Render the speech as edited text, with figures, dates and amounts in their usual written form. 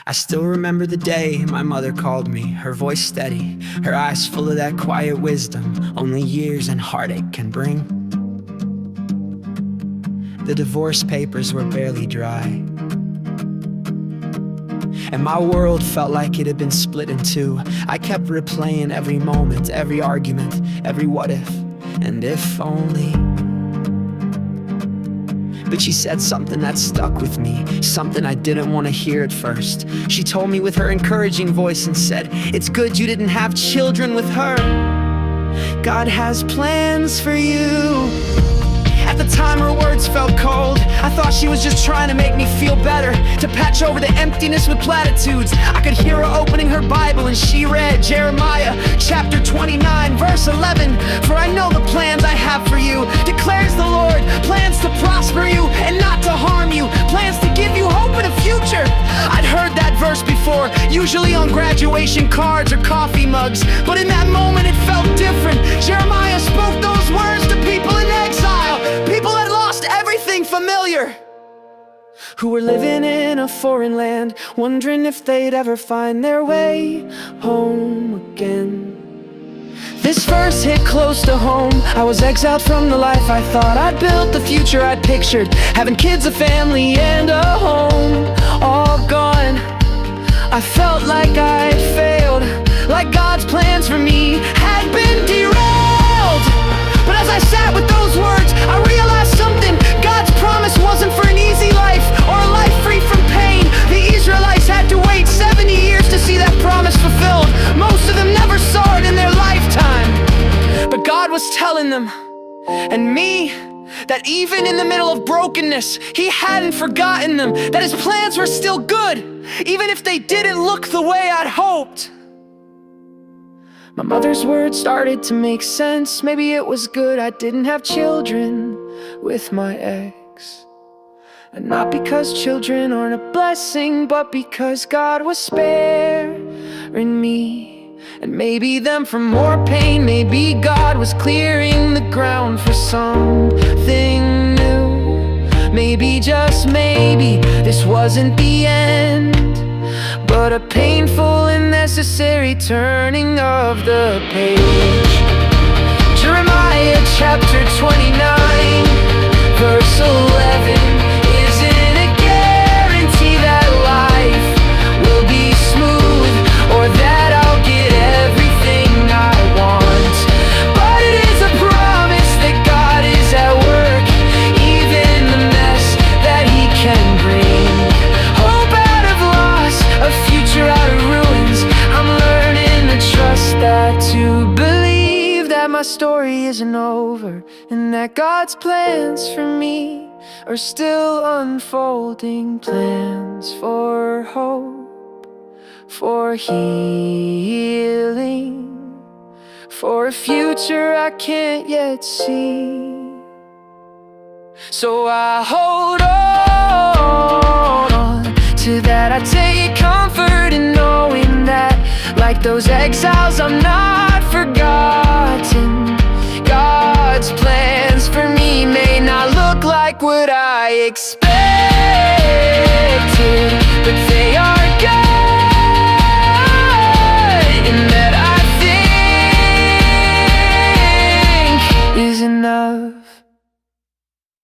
I still remember the day my mother called me, her voice steady, her eyes full of that quiet wisdom only years and heartache can bring. The divorce papers were barely dry, and my world felt like it had been split in two. I kept replaying every moment, every argument, every what if, and if only. But she said something that stuck with me, something I didn't want to hear at first. She told me with her encouraging voice and said, "It's good you didn't have children with her. God has plans for you." At the time her words felt cold. I thought she was just trying to make me feel better, to patch over the emptiness with platitudes. I could hear her opening her Bible and she read Jeremiah chapter 29 verse 11. "For I know the plans I have for you, declares the Lord, plans to prosper you and not to harm you, plans to give you hope and a future." I'd heard that verse before, usually on graduation cards or coffee mugs, but in that moment it felt different. Jeremiah spoke those words to people in exile, people that lost everything familiar, who were living in a foreign land, wondering if they'd ever find their way home again. This verse hit close to home. I was exiled from the life I thought I'd built, the future I'd pictured, having kids, a family, and a home, all gone. I felt like I'd failed, like God's plans for me had been derailed. But as I sat with those words, I realized something. God's promise wasn't for an easy life or a life free from pain. The Israelites had to wait 70 years to see that promise fulfilled. Most of them never saw it in their lifetime. But God was telling them, and me, that even in the middle of brokenness, He hadn't forgotten them, that His plans were still good, even if they didn't look the way I'd hoped. My mother's words started to make sense. Maybe it was good I didn't have children with my ex. And not because children aren't a blessing, but because God was sparing me and maybe them from more pain. Maybe God was clearing the ground for something new. Maybe, just maybe, this wasn't the end, but a painful and necessary turning of the page. Jeremiah chapter 29 verse 11. Isn't a guarantee that life will be smooth, or that I'll get everything I want, but it is a promise that God is at work, even the mess that He can bring. Hope out of loss, a future out of ruins. I'm learning to trust that, to believe that my story isn't over, and that God's plans for me are still unfolding. Plans for hope, for healing, for a future I can't yet see. So I hold on to that. I take comfort in knowing that, like those exiles, I'm not forgotten. God's plans for me may not look like what I expected, but they are good, and